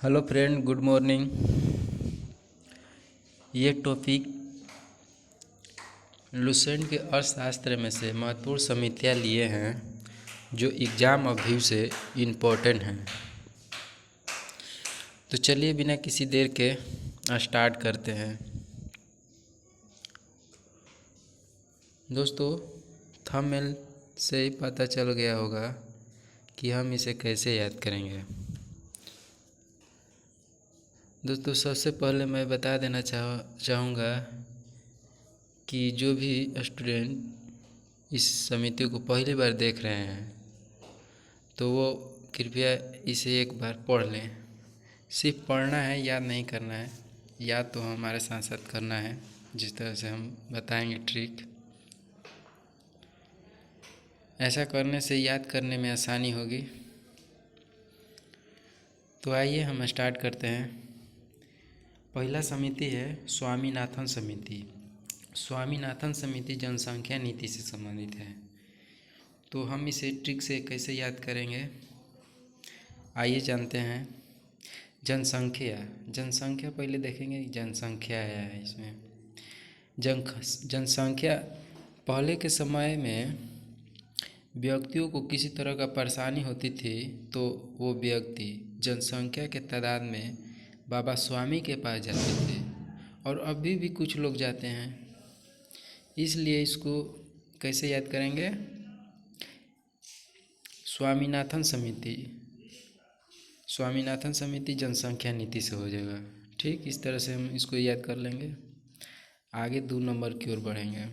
Hello friend, good morning. ये topic Lucent के अर्थशास्त्र में से महत्वपूर्ण समितियाँ लिए हैं जो एग्ज़ाम ऑफ व्यू से इम्पोर्टेंट हैं। तो चलिए बिना किसी देर के स्टार्ट करते हैं। दोस्तों, थंबनेल से ही पता चल गया होगा कि हम इसे कैसे याद करेंगे। दोस्तों, सबसे पहले मैं बता देना चाहूँगा कि जो भी स्टूडेंट इस समिति को पहली बार देख रहे हैं तो वो कृपया इसे एक बार पढ़ लें। सिर्फ पढ़ना है, याद नहीं करना है। याद तो हमारे साथ साथ करना है, जिस तरह से हम बताएंगे ट्रिक। ऐसा करने से याद करने में आसानी होगी। तो आइए हम स्टार्ट करते हैं। पहला समिति है स्वामीनाथन समिति। स्वामीनाथन समिति जनसंख्या नीति से संबंधित है। तो हम इसे ट्रिक से कैसे याद करेंगे, आइए जानते हैं। जनसंख्या पहले देखेंगे। जनसंख्या है इसमें जनसंख्या पहले के समय में व्यक्तियों को किसी तरह का परेशानी होती थी तो वो व्यक्ति जनसंख्या के तादाद में बाबा स्वामी के पास जाते थे, और अभी भी कुछ लोग जाते हैं। इसलिए इसको कैसे याद करेंगे? स्वामीनाथन समिति जनसंख्या नीति से हो जाएगा। ठीक, इस तरह से हम इसको याद कर लेंगे। आगे 2 नंबर की ओर बढ़ेंगे।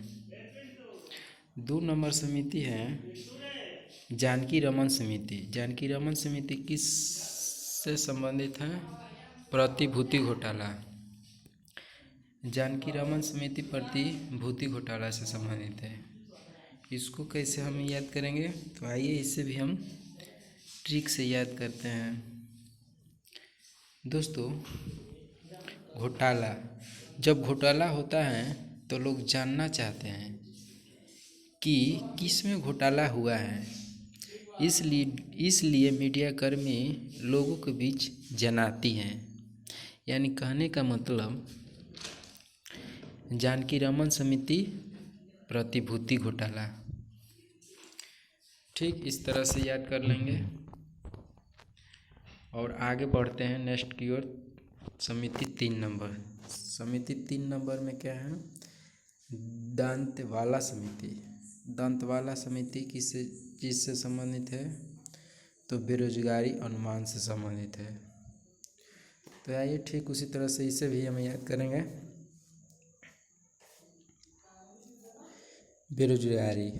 2 नंबर समिति है जानकी रमन समिति। जानकी रमन समिति किस से संबंधित है? प्रतिभूति घोटाला। जानकी रमन समिति प्रतिभूति घोटाला से संबंधित है। इसको कैसे हम याद करेंगे? तो आइए इससे भी हम ट्रिक से याद करते हैं। दोस्तों, घोटाला, जब घोटाला होता है तो लोग जानना चाहते हैं कि किस में घोटाला हुआ है। इसलिए मीडिया कर्मी लोगों के बीच जनाती हैं। यानी कहने का मतलब जानकी रमन समिति प्रतिभूति घोटाला। ठीक, इस तरह से याद कर लेंगे और आगे बढ़ते हैं नेक्स्ट की ओर। समिति 3 नंबर। समिति 3 नंबर में क्या है? दंतवाला समिति। दंतवाला समिति किससे संबंधित है? तो बेरोजगारी अनुमान से संबंधित है। तो आइए ठीक उसी तरह से इसे भी हम याद करेंगे। बेरोजगारी,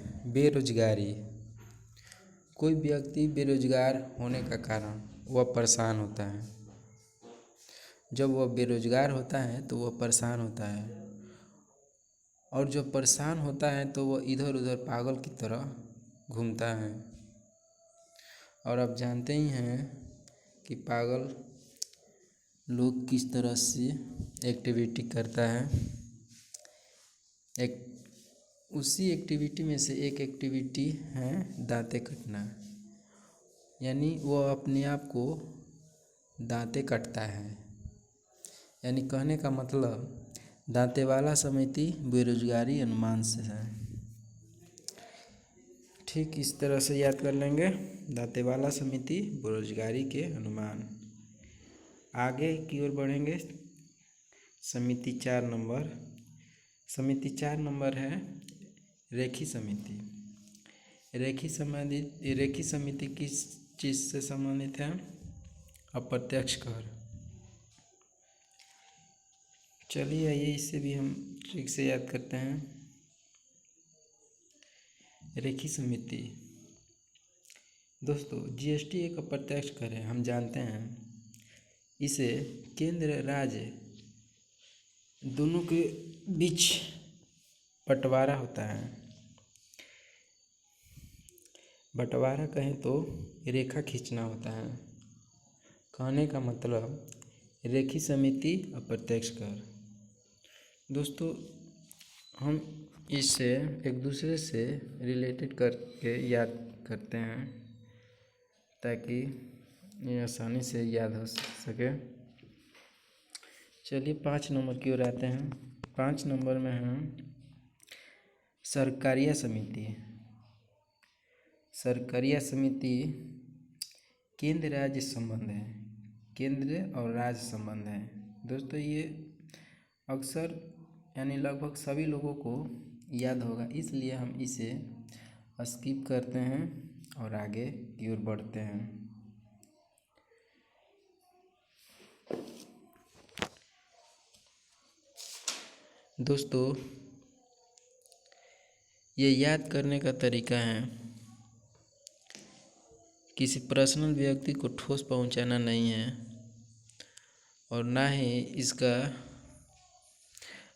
कोई व्यक्ति बेरोजगार होने का कारण वह परेशान होता है। जब वह बेरोजगार होता है तो वह परेशान होता है, और जब परेशान होता है तो वह इधर उधर पागल की तरह घूमता है। और आप जानते ही हैं कि पागल लोग किस तरह से एक्टिविटी करता है। उसी एक्टिविटी में से एक एक्टिविटी है दांतें कटना। यानी वह अपने आप को दांतें कटता है। यानी कहने का मतलब दांतेवाला समिति बेरोजगारी अनुमान से है। ठीक, इस तरह से याद कर लेंगे। दांतेवाला समिति बेरोजगारी के अनुमान। आगे की ओर बढ़ेंगे। समिति 4 नंबर। समिति 4 नंबर है रेखी समिति। रेखी समिति किस चीज़ से संबंधित है? अप्रत्यक्ष कर। चलिए आइए इसे भी हम ठीक से याद करते हैं। रेखी समिति, दोस्तों, जीएसटी एक अप्रत्यक्ष कर है, हम जानते हैं। इसे केंद्र राज्य दोनों के बीच बंटवारा होता है। बंटवारा कहें तो रेखा खींचना होता है। कहने का मतलब रेखी समिति अप्रत्यक्ष कर। दोस्तों, हम इससे एक दूसरे से रिलेटेड करके याद करते हैं ताकि ये आसानी से याद हो सके। चलिए 5 नंबर की ओर आते हैं। 5 नंबर में है सरकारिया समिति। सरकारिया समिति केंद्र राज्य संबंध है, केंद्र और राज्य संबंध है। दोस्तों ये अक्सर यानी लगभग सभी लोगों को याद होगा, इसलिए हम इसे स्किप करते हैं और आगे की ओर बढ़ते हैं। दोस्तों ये याद करने का तरीका है, किसी पर्सनल व्यक्ति को ठोस पहुंचाना नहीं है और ना ही इसका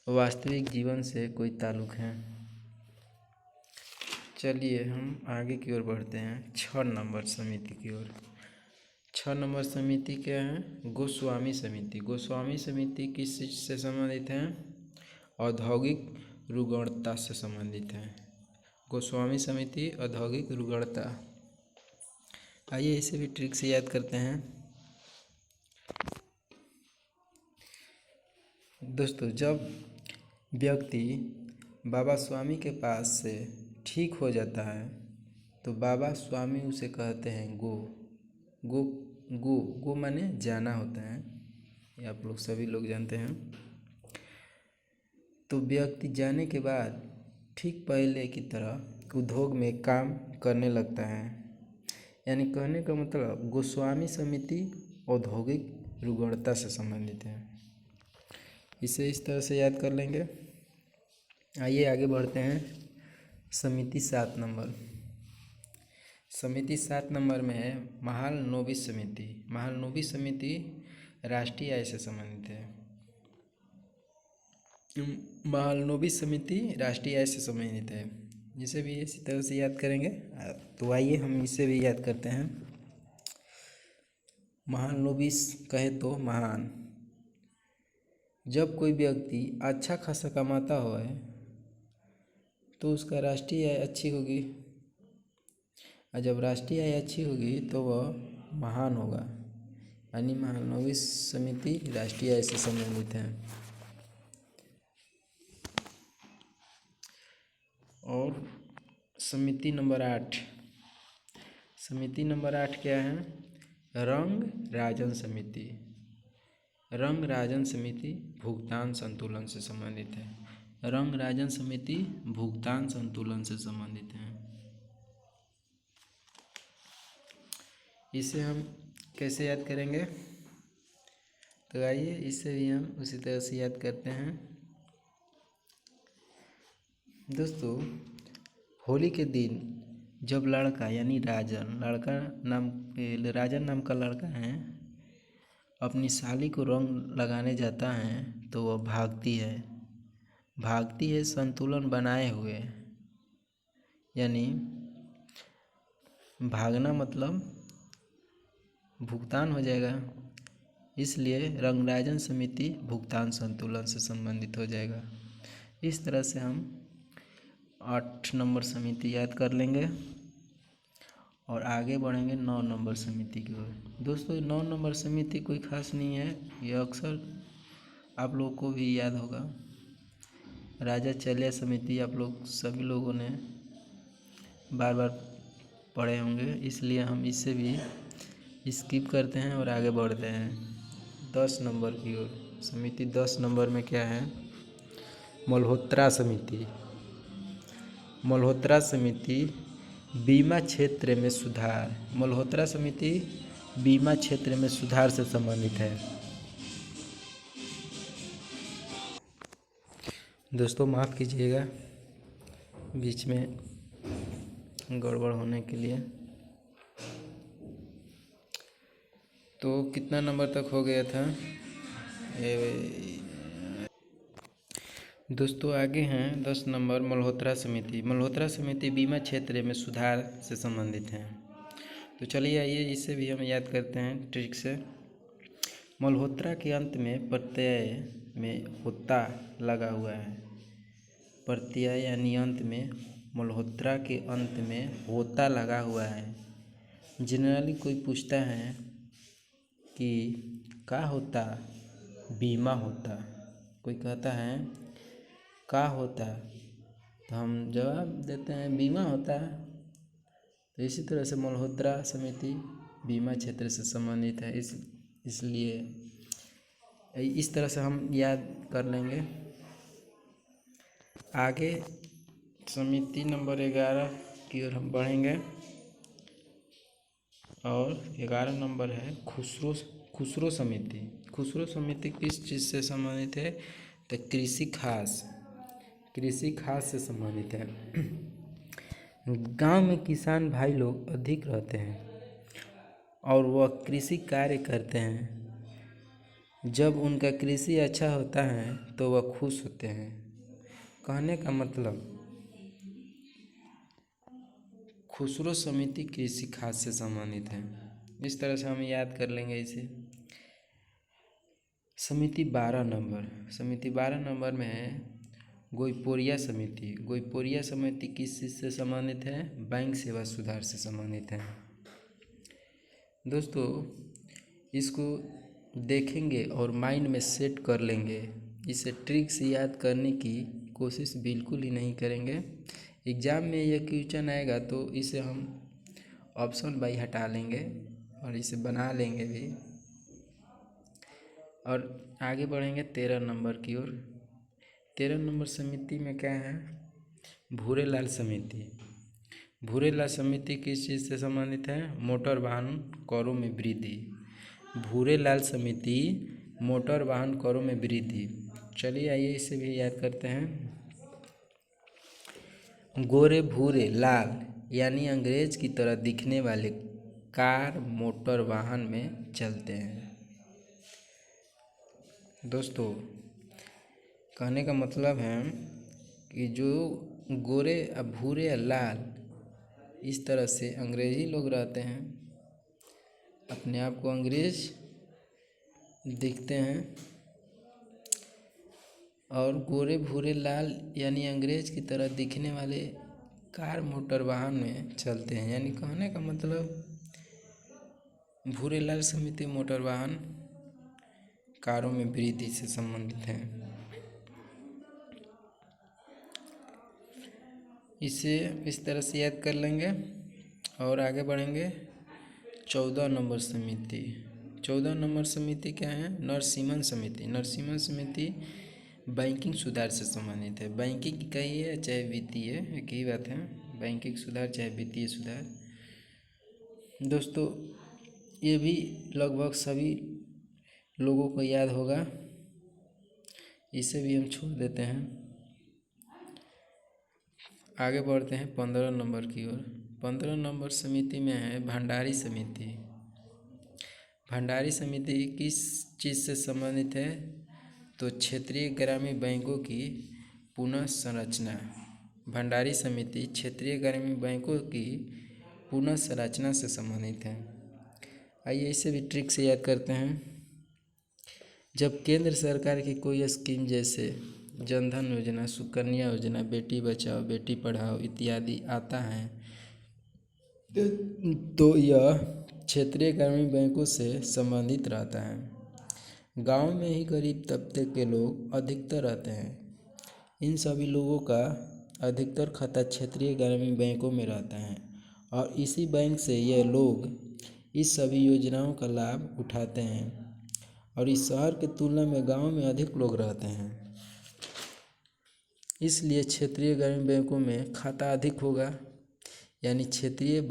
वास्तविक जीवन से कोई ताल्लुक है। चलिए हम आगे की ओर बढ़ते हैं 6 नंबर समिति की ओर। 6 नंबर समिति क्या है? गोस्वामी समिति। गोस्वामी समिति किस चीज से संबंधित है? औद्योगिक रुग्णता से संबंधित है। गोस्वामी समिति औद्योगिक रुग्णता। आइए इसे भी ट्रिक से याद करते हैं। दोस्तों जब व्यक्ति बाबा स्वामी के पास से ठीक हो जाता है तो बाबा स्वामी उसे कहते हैं गो। गो गो गो माने जाना होता है, ये आप लोग सभी लोग जानते हैं। तो व्यक्ति जाने के बाद ठीक पहले की तरह उद्योग में काम करने लगता है। यानी कहने का मतलब गोस्वामी समिति औद्योगिक रुग्णता से संबंधित है। इसे इस तरह से याद कर लेंगे। आइए आगे बढ़ते हैं। समिति 7 नंबर। समिति 7 नंबर में है महालनोबिस समिति। महालनोबिस समिति राष्ट्रीय आय से संबंधित है। महालनोबिस समिति राष्ट्रीय आय से संबंधित है। इसे भी इसी तरह से याद करेंगे। तो आइए हम इसे भी याद करते हैं। महालनोबिस कहे तो महान। जब कोई व्यक्ति अच्छा खासा कमाता हो तो उसका राष्ट्रीय आय अच्छी होगी, और जब राष्ट्रीय आय अच्छी होगी तो वह महान होगा। यानी महालनोबिस समिति राष्ट्रीय आय से संबंधित है। और समिति नंबर 8। समिति नंबर 8 क्या है? रंग राजन समिति। रंग राजन समिति भुगतान संतुलन से संबंधित है। रंग राजन समिति भुगतान संतुलन से संबंधित है। इसे हम कैसे याद करेंगे? तो आइए इसे भी हम उसी तरह से याद करते हैं। दोस्तों होली के दिन जब लड़का यानी राजन राजन नाम का लड़का है अपनी साली को रंग लगाने जाता है तो वह भागती है संतुलन बनाए हुए। यानी भागना मतलब भुगतान हो जाएगा, इसलिए रंगराजन समिति भुगतान संतुलन से संबंधित हो जाएगा। इस तरह से हम 8 नंबर समिति याद कर लेंगे और आगे बढ़ेंगे 9 नंबर समिति की ओर। दोस्तों 9 नंबर समिति कोई खास नहीं है, यह अक्सर आप लोगों को भी याद होगा। राजा चलिया समिति आप लोग सभी लोगों ने बार बार पढ़े होंगे, इसलिए हम इसे भी स्किप करते हैं और आगे बढ़ते हैं 10 नंबर की ओर। समिति 10 नंबर में क्या है? मल्होत्रा समिति। मल्होत्रा समिति बीमा क्षेत्र में सुधार। मल्होत्रा समिति बीमा क्षेत्र में सुधार से संबंधित है। दोस्तों माफ़ कीजिएगा बीच में गड़बड़ होने के लिए। तो कितना नंबर तक हो गया था? दोस्तों आगे हैं 10 नंबर मल्होत्रा समिति। मल्होत्रा समिति बीमा क्षेत्र में सुधार से संबंधित है। तो चलिए आइए इसे भी हम याद करते हैं ट्रिक से। मल्होत्रा के अंत में प्रत्यय में होता लगा हुआ है। प्रत्यय यानी अंत में मल्होत्रा के अंत में होता लगा हुआ है। जनरली कोई पूछता है कि का होता बीमा होता। कोई कहता है का होता, तो हम जवाब देते हैं बीमा होता। तो इसी तरह से मल्होत्रा समिति बीमा क्षेत्र से संबंधित है, इसलिए इस तरह से हम याद कर लेंगे। आगे समिति नंबर 11 की ओर हम बढ़ेंगे और 11 नंबर है खुसरो समिति। खुसरो समिति किस चीज़ से संबंधित है? तो कृषि खास से संबंधित है। गांव में किसान भाई लोग अधिक रहते हैं और वह कृषि कार्य करते हैं। जब उनका कृषि अच्छा होता है तो वह खुश होते हैं। कहने का मतलब खुसरो समिति कृषि खास से संबंधित है। इस तरह से हम याद कर लेंगे इसे। समिति 12 नंबर में है गोइपोरिया समिति किस चीज़ से संबंधित है? बैंक सेवा सुधार से संबंधित है। दोस्तों, इसको देखेंगे और माइंड में सेट कर लेंगे। इसे ट्रिक से याद करने की कोशिश बिल्कुल ही नहीं करेंगे। एग्ज़ाम में यह क्वेश्चन आएगा तो इसे हम ऑप्शन बाई हटा लेंगे और इसे बना लेंगे भी। और आगे बढ़ेंगे 13 नंबर की ओर। 13 नंबर समिति में क्या है? भूरेलाल समिति किस चीज़ से संबंधित है? मोटर वाहन करों में वृद्धि। भूरेलाल समिति मोटर वाहन करों में वृद्धि। चलिए आइए इसे भी याद करते हैं। गोरे भूरे लाल यानी अंग्रेज की तरह दिखने वाले कार मोटर वाहन में चलते हैं। दोस्तों, कहने का मतलब है कि जो गोरे भूरे या लाल इस तरह से अंग्रेजी लोग रहते हैं, अपने आप को अंग्रेज दिखते हैं और गोरे भूरे लाल यानी अंग्रेज की तरह दिखने वाले कार मोटर वाहन में चलते हैं। यानी कहने का मतलब भूरेलाल समिति मोटर वाहन कारों में वृद्धि से संबंधित है। इसे इस तरह से याद कर लेंगे और आगे बढ़ेंगे। 14 नंबर समिति क्या है? नरसिम्हन समिति बैंकिंग सुधार से संबंधित है। बैंकिंग कहिए चाहे वित्तीय, एक ही बात है। बैंकिंग सुधार चाहे वित्तीय सुधार। दोस्तों, ये भी लगभग सभी लोगों को याद होगा, इसे भी हम छोड़ देते हैं। आगे बढ़ते हैं 15 नंबर की ओर। 15 नंबर समिति में है भंडारी समिति किस चीज़ से संबंधित है? तो क्षेत्रीय ग्रामीण बैंकों की पुनः संरचना। भंडारी समिति क्षेत्रीय ग्रामीण बैंकों की पुनः संरचना से संबंधित है। आइए इसे भी ट्रिक से याद करते हैं। जब केंद्र सरकार की कोई स्कीम जैसे जनधन योजना, सुकन्या योजना, बेटी बचाओ बेटी पढ़ाओ इत्यादि आता है तो यह क्षेत्रीय ग्रामीण बैंकों से संबंधित रहता है। गांव में ही गरीब तबके के लोग अधिकतर रहते हैं। इन सभी लोगों का अधिकतर खाता क्षेत्रीय ग्रामीण बैंकों में रहता है और इसी बैंक से यह लोग इस सभी योजनाओं का लाभ उठाते हैं। और इस शहर की तुलना में गांव में अधिक लोग रहते हैं, इसलिए क्षेत्रीय ग्रामीण बैंकों में खाता अधिक होगा। यानी क्षेत्रीय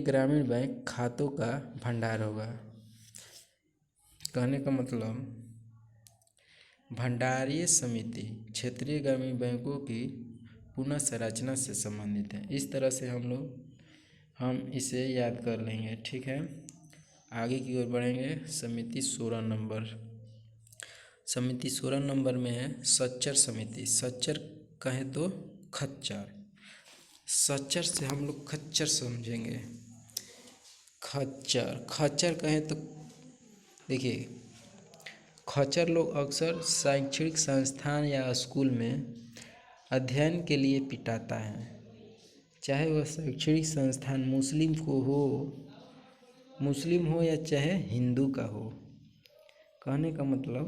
ग्रामीण बैंक खातों का भंडार होगा। कहने का मतलब भंडारीय समिति क्षेत्रीय ग्रामीण बैंकों की पुनः संरचना से संबंधित है। इस तरह से हम इसे याद कर लेंगे। ठीक है, आगे की ओर बढ़ेंगे। समिति 16 नंबर में है सच्चर समिति। सच्चर कहें तो खच्चर। सच्चर से हम लोग खच्चर समझेंगे। खच्चर कहें तो देखिए, खच्चर लोग अक्सर शैक्षणिक संस्थान या स्कूल में अध्ययन के लिए पिटाता है। चाहे वह शैक्षणिक संस्थान मुस्लिम को हो, मुस्लिम हो या चाहे हिंदू का हो। कहने का मतलब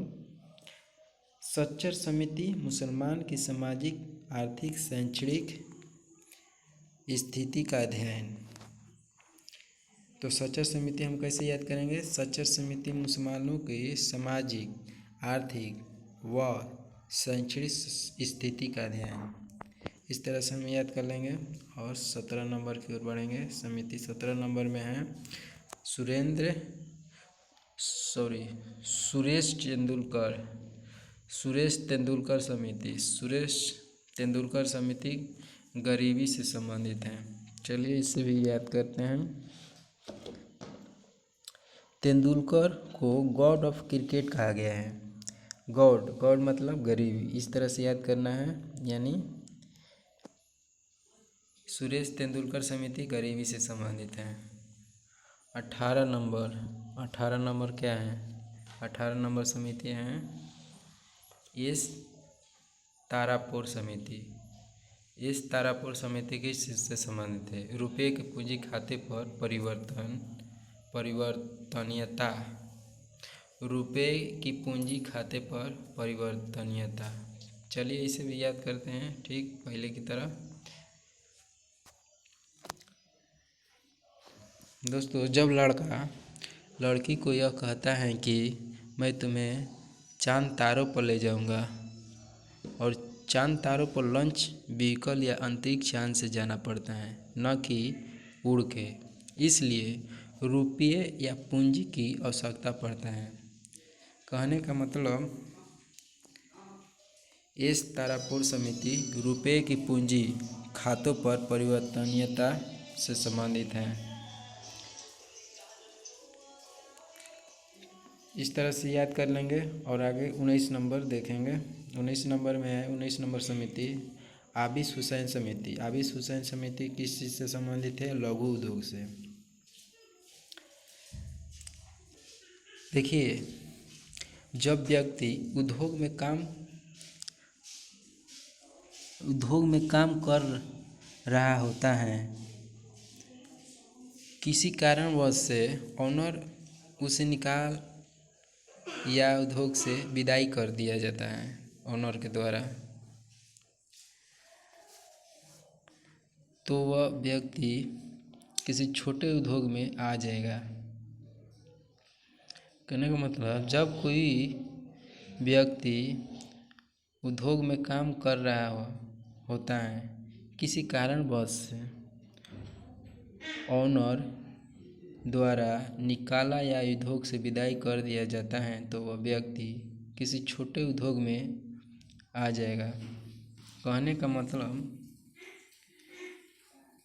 सच्चर समिति मुसलमान की सामाजिक, आर्थिक, शैक्षणिक स्थिति का अध्ययन। तो सच्चर समिति हम कैसे याद करेंगे? सच्चर समिति मुसलमानों की सामाजिक, आर्थिक व शैक्षणिक स्थिति का अध्ययन। इस तरह से हम याद कर लेंगे और 17 नंबर की ओर बढ़ेंगे। समिति 17 नंबर में है सुरेश तेंदुलकर समिति। सुरेश तेंदुलकर समिति गरीबी से संबंधित है। चलिए इसे भी याद करते हैं। तेंदुलकर को गॉड ऑफ क्रिकेट कहा गया है। गॉड मतलब गरीबी, इस तरह से याद करना है। यानी सुरेश तेंदुलकर समिति गरीबी से संबंधित है। 18 नंबर क्या है? 18 नंबर समिति है एस तारापुर समिति। इस तारापुर समिति किस चीज़ से संबंधित है? रुपये के पूंजी खाते पर परिवर्तनीयता। रुपये की पूंजी खाते पर परिवर्तनीयता। चलिए इसे भी याद करते हैं ठीक पहले की तरह। दोस्तों, जब लड़का लड़की को यह कहता है कि मैं तुम्हें चांद तारों पर ले जाऊंगा और चांद तारों पर लॉन्च व्हीकल या अंतरिक्ष यान से जाना पड़ता है, न कि उड़ के, इसलिए रुपये या पूंजी की आवश्यकता पड़ता है। कहने का मतलब इस तारापुर समिति रुपये की पूंजी खातों पर परिवर्तनीयता से संबंधित है। इस तरह से याद कर लेंगे और आगे 19 नंबर देखेंगे। 19 नंबर में है 19 नंबर समिति आबिद हुसैन समिति। आबिद हुसैन समिति किस चीज़ से संबंधित है? लघु उद्योग से। देखिए, जब व्यक्ति उद्योग में काम कर रहा होता है, किसी कारणवश से ऑनर उसे निकाल या उद्योग से विदाई कर दिया जाता है ऑनर के द्वारा, तो वह व्यक्ति किसी छोटे उद्योग में आ जाएगा। कहने का मतलब जब कोई व्यक्ति उद्योग में काम कर रहा होता है, किसी कारणवश से ऑनर द्वारा निकाला या उद्योग से विदाई कर दिया जाता है, तो वह व्यक्ति किसी छोटे उद्योग में आ जाएगा। कहने का मतलब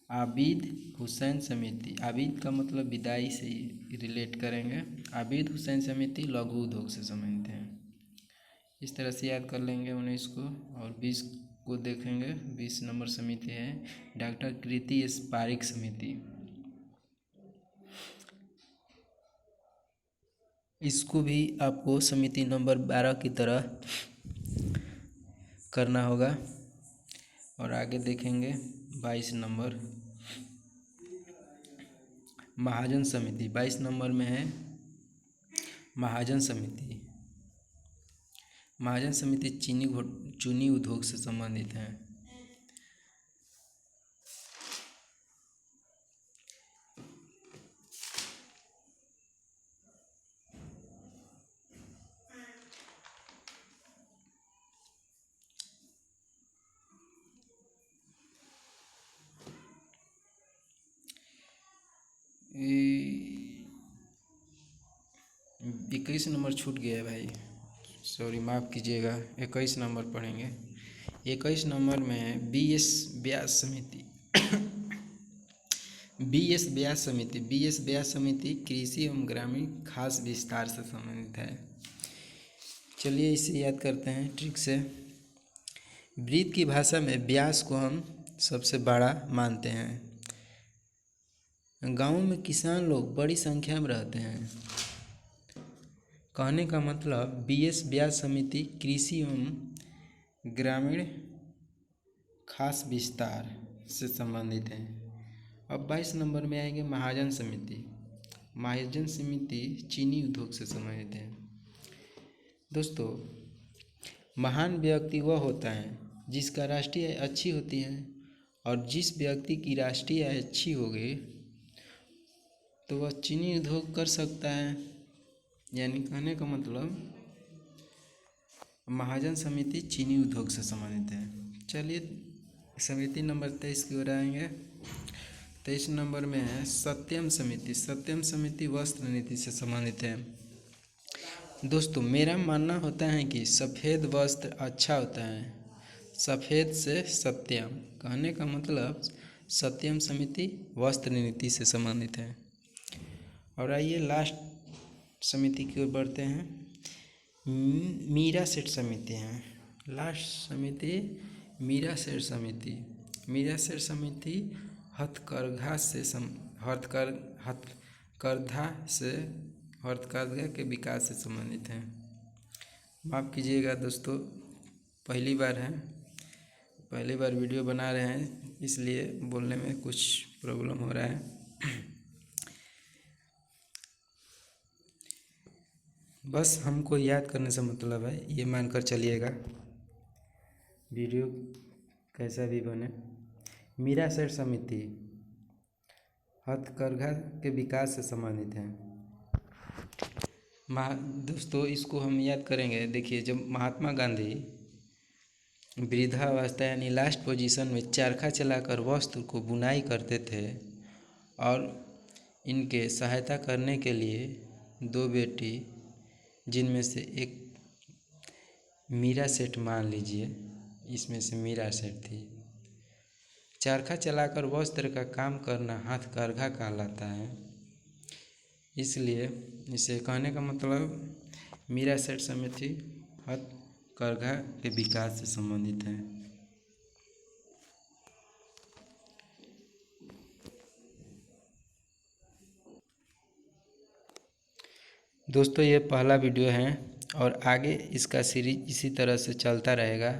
आबिद हुसैन समिति, आबिद का मतलब विदाई से रिलेट करेंगे। आबिद हुसैन समिति लघु उद्योग से संबंधित है। इस तरह से याद कर लेंगे 19 को और 20 को देखेंगे। 20 नंबर समिति है डॉक्टर कृति एस पारिक समिति। इसको भी आपको समिति नंबर 12 की तरह करना होगा। और आगे देखेंगे 22 नंबर महाजन समिति। 22 नंबर में है महाजन समिति। महाजन समिति चीनी उद्योग से संबंधित है। इक्कीस नंबर छूट गया है भाई, सॉरी माफ़ कीजिएगा। 21 नंबर पढ़ेंगे। 21 नंबर में है BS व्यास समिति। BS व्यास समिति कृषि एवं ग्रामीण खास विस्तार से संबंधित है। चलिए इसे याद करते हैं ट्रिक से। वृत्त की भाषा में व्यास को हम सबसे बड़ा मानते हैं। गाँव में किसान लोग बड़ी संख्या में रहते हैं। कहने का मतलब BS व्यास समिति कृषि एवं ग्रामीण खास विस्तार से संबंधित है। अब 22 नंबर में आएंगे महाजन समिति। महाजन समिति चीनी उद्योग से संबंधित है। दोस्तों, महान व्यक्ति वह होता है जिसका राष्ट्रीय आय अच्छी होती है, और जिस व्यक्ति की राष्ट्रीय आय अच्छी हो गई तो वह चीनी उद्योग कर सकता है। यानी कहने का मतलब महाजन समिति चीनी उद्योग से संबंधित है। चलिए समिति नंबर 23 की ओर आएंगे। 23 नंबर में है सत्यम समिति। सत्यम समिति वस्त्र नीति से संबंधित है। दोस्तों, मेरा मानना होता है कि सफ़ेद वस्त्र अच्छा होता है। सफ़ेद से सत्यम, कहने का मतलब सत्यम समिति वस्त्र नीति से संबंधित है। और आइए लास्ट समिति की ओर बढ़ते हैं। मीरा सेठ समिति है। लास्ट समिति मीरा सेठ समिति। मीरा सेठ समिति हथकरघा के विकास से संबंधित है। माफ़ कीजिएगा दोस्तों, पहली बार वीडियो बना रहे हैं, इसलिए बोलने में कुछ प्रॉब्लम हो रहा है। बस हमको याद करने से मतलब है, ये मानकर चलिएगा वीडियो कैसा भी बने। मीरा सेठ समिति हथकरघा के विकास से संबंधित है। दोस्तों, इसको हम याद करेंगे। देखिए, जब महात्मा गांधी वृद्धावस्था यानी लास्ट पोजीशन में चरखा चलाकर वस्त्र को बुनाई करते थे, और इनके सहायता करने के लिए दो बेटी, जिनमें से एक मीरा सेठ मान लीजिए, इसमें से मीरा सेठ थी। चरखा चलाकर वस्त्र का काम करना हथकरघा कहलाता है। इसलिए इसे कहने का मतलब मीरा सेठ समिति हथकरघा के विकास से संबंधित है। दोस्तों, ये पहला वीडियो है और आगे इसका सीरीज इसी तरह से चलता रहेगा,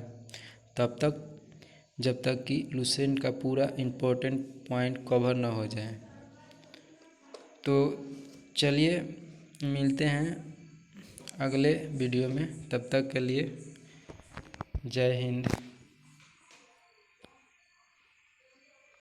जब तक कि लुसेंट का पूरा इम्पोर्टेंट पॉइंट कवर ना हो जाए। तो चलिए मिलते हैं अगले वीडियो में। तब तक के लिए जय हिंद।